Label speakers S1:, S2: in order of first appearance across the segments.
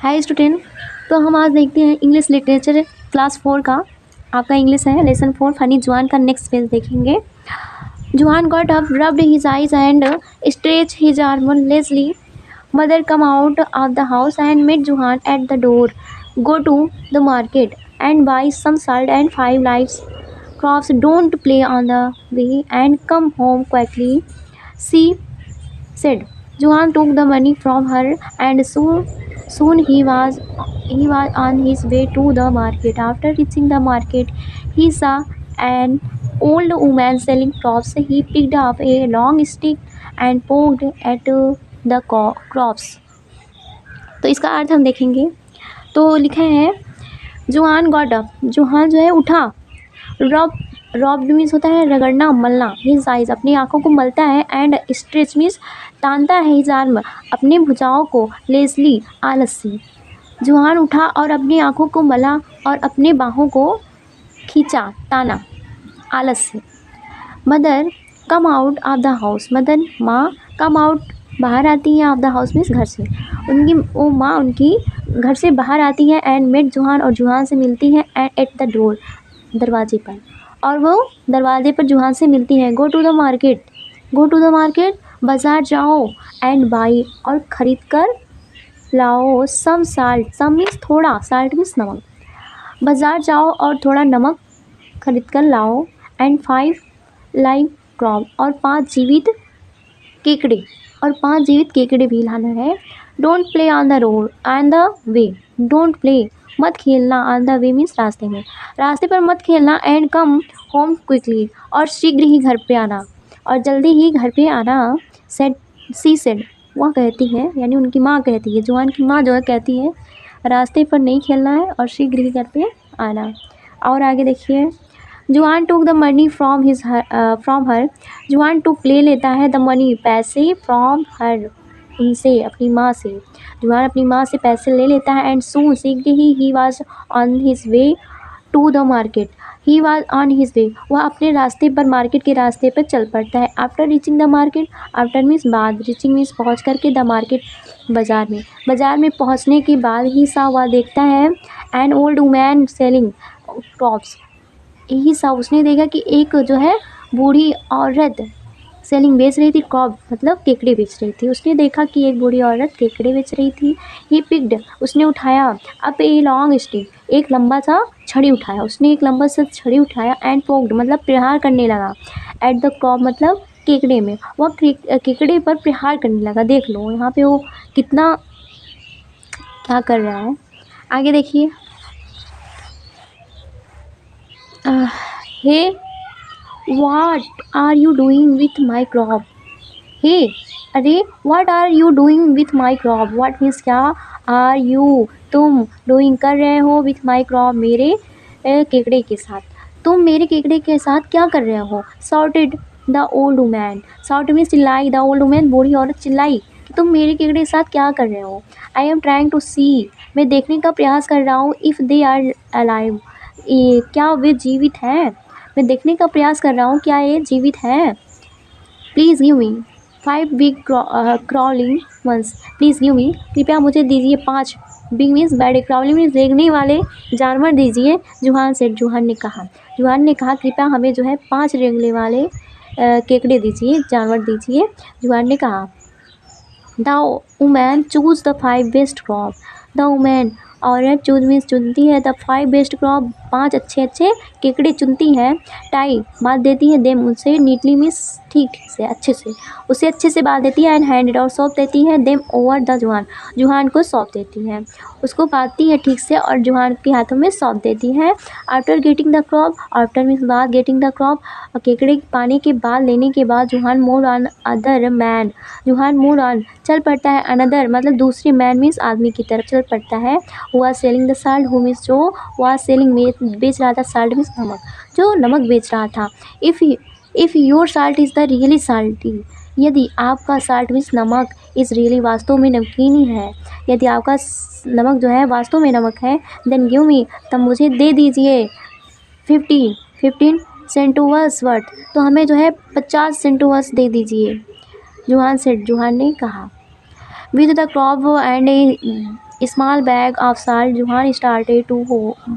S1: Hi student. तो हम आज देखते हैं इंग्लिश लिटरेचर क्लास 4 का। आपका इंग्लिश है लेसन 4 फनी जुआन का नेक्स्ट पेज देखेंगे। जुआन got up, rubbed his eyes and stretched his arm. Leslie mother come out of the house and met Juhan at the door. Go to the market and buy some salt and 5 live crops. Don't play on the way and come home quickly, she said. Johan took the money from her and soon he was on his way to the market. After reaching the market, he saw an old woman selling crops. He picked up a long stick and poked at the crops. तो इसका अर्थ हम देखेंगे। तो लिखा है जुहान got up, जुहान जो है उठा। रॉब्ड मीन्स होता है रगड़ना, मलना। हिज आइज अपनी आंखों को मलता है। एंड स्ट्रेच मीन्स तानता है। हिज आर्म अपने भुजाओं को। लेजली आलसी। जुहान उठा और अपनी आंखों को मला और अपने बाहों को खींचा, ताना, आलस से। Mother come out of the house, mother माँ, कम आउट बाहर आती है, ऑफ द हाउस मीन्स घर से। वो माँ उनकी घर से बाहर आती है। एंड मेट जुहान और जुहान से मिलती है। एंड एट द डोर दरवाजे पर, और वो दरवाजे पर जुहान से मिलती है। Go to the market, go to the market बाज़ार जाओ। एंड बाई और ख़रीद कर लाओ। सम साल्ट, सम मीन्स थोड़ा, साल्ट मीन्स नमक। बाज़ार जाओ और थोड़ा नमक खरीद कर लाओ। एंड 5 लाइव क्रॉप और 5 जीवित केकड़े, और 5 जीवित केकड़े भी लाना है। Don't play on the road and the way, don't play मत खेलना, ऑन द वे मीन्स रास्ते में, रास्ते पर मत खेलना। एंड कम होम क्विकली और शीघ्र ही घर पे आना, और जल्दी ही घर पे आना। सेड, सी सेड वह कहती है, यानी उनकी माँ कहती है, जुआन की माँ जो है कहती है रास्ते पर नहीं खेलना है और शीघ्र ही घर पे आना। और आगे देखिए, जुआन took the money from her, जुआन टूक ले लेता है, द मनी पैसे, फ्रॉम हर उनसे, अपनी माँ से। जुआन अपनी माँ से पैसे ले लेता है। एंड सून शीघ्र ही was on his way to the market, he was on his way वह अपने रास्ते पर, मार्केट के रास्ते पर चल पड़ता है। After reaching the market, after means बाद, रीचिंग मीन्स पहुँच करके, द मार्केट बाज़ार में, बाज़ार में पहुँचने के बाद ही सा वह देखता है an old woman selling crops, he saw उसने देखा कि एक जो है बूढ़ी औरत सेलिंग बेच रही थी, क्रॉप मतलब केकड़े बेच रही थी। उसने देखा कि एक बूढ़ी औरत केकड़े बेच रही थी। ही पिक्ड उसने उठाया, अप ए लॉन्ग स्टिक एक लंबा सा छड़ी उठाया, उसने एक लंबा सा छड़ी उठाया। एंड पोक्ड मतलब प्रहार करने लगा। एट द क्रॉप मतलब केकड़े में, वह केकड़े पर प्रहार करने लगा। देख लो यहाँ पे वो कितना क्या कर रहा है। आगे देखिए, hey what are you doing with my crop, hey अरे what are you doing with my crop, what means क्या, आर यू तुम, डूइंग कर रहे हो, विथ माई क्रॉप मेरे केकड़े के साथ, तुम मेरे केकड़े के साथ क्या कर रहे हो। Shouted the old woman, shout means चिल्लाई, द ओल्ड वुमैन बूढ़ी औरत चिल्लाई कि तुम मेरे केकड़े के साथ क्या कर रहे हो। आई एम ट्राइंग टू सी, मैं देखने का प्रयास कर रहा हूँ, इफ़ दे आर अलाइव, क्या वे जीवित हैं, मैं देखने का प्रयास कर रहा हूँ क्या ये जीवित हैं। Please give me 5 big crawling ones, please give me कृपया मुझे दीजिए 5 बिग मीन्स बड़े, क्राउलिंग मीन्स रेंगने वाले जानवर दीजिए। जुहान से, जुहान ने कहा, जुहान ने कहा कृपया हमें जो है 5 रेंगने वाले केकड़े दीजिए, जानवर दीजिए। जुहान ने कहा। The woman choose the 5 best crop, the woman औरत चूज मीन्स चुनती है, द 5 बेस्ट क्रॉप 5 अच्छे अच्छे केकड़े चुनती है। टाई बांध देती है, देम उनसे, नीटली मीन्स ठीक ठीक से, अच्छे से, उसे अच्छे से बांध देती है। एंड हैंडेड और सौंप देती है, देम ओवर द जुहान, जुहान को सौंप देती है, उसको बांधती है ठीक से और जुहान के हाथों में सौंप देती है। After getting the crop, after means बाद, गेटिंग द क्रॉप केकड़े पाने के बाद, लेने के बाद, Johan moved on other man, Johan moved on चल पड़ता है, अनदर मतलब दूसरे, मैन मीन्स आदमी की तरफ चल पड़ता है। हुआ selling the salt, who means जो, हुआ सेलिंग बेच रहा था, साल्ट मीन्स नमक, जो नमक बेच रहा था। If your salt is the really salty, यदि आपका साल्ट मीन्स नमक, इज़ रियली वास्तव में नमकीनी है, यदि आपका नमक जो है वास्तव में नमक है, देन गिव मी तब मुझे दे दीजिए 15 सेंटोवर्स वर्थ, तो हमें जो है 50 सेंटोवर्स दे दीजिए। जुहान से, जुहान ने कहा। With the crop and small bag of salt, Johan started to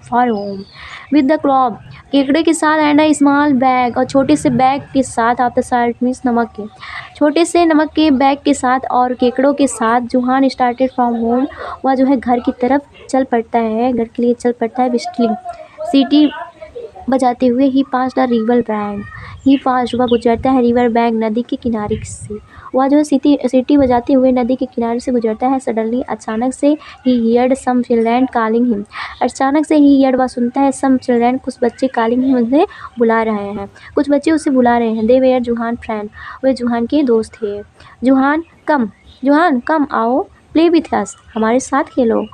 S1: for home with the crop. केकड़े के साथ एंड अ स्मॉल बैग, और छोटे से बैग के साथ ऑफ द साल्ट मीन्स नमक के, छोटे से नमक के बैग के साथ और केकड़ों के साथ जोहान स्टार्टेड फ्रॉम होम, वह जो है घर की तरफ चल पड़ता है, घर के लिए चल पड़ता है। विस्टलिंग सीटी बजाते हुए ही पास द रिवर बैंक, ही पास वह गुजरता है रिवर बैंक नदी के किनारे से, वह जो है सीटी बजाते हुए नदी के किनारे से गुजरता है। सडनली अचानक से ही heard some children calling him, अचानक से ही हियर्ड वह सुनता है सम चिल्ड्रन कुछ बच्चे कॉलिंग हिम उसे बुला रहे हैं, कुछ बच्चे उसे बुला रहे हैं। दे वेयर जोहान फ्रेंड, वे जोहान के दोस्त थे। जोहान कम आओ, प्ले विथ अस, हमारे साथ खेलो।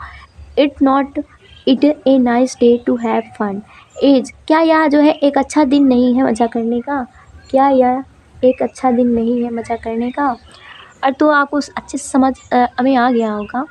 S1: It a nice day to have fun, as क्या यह जो है एक अच्छा दिन नहीं है मज़ा करने का, क्या यह एक अच्छा दिन नहीं है मज़ा करने का। और तो आपको अच्छे से समझ हमें आ गया होगा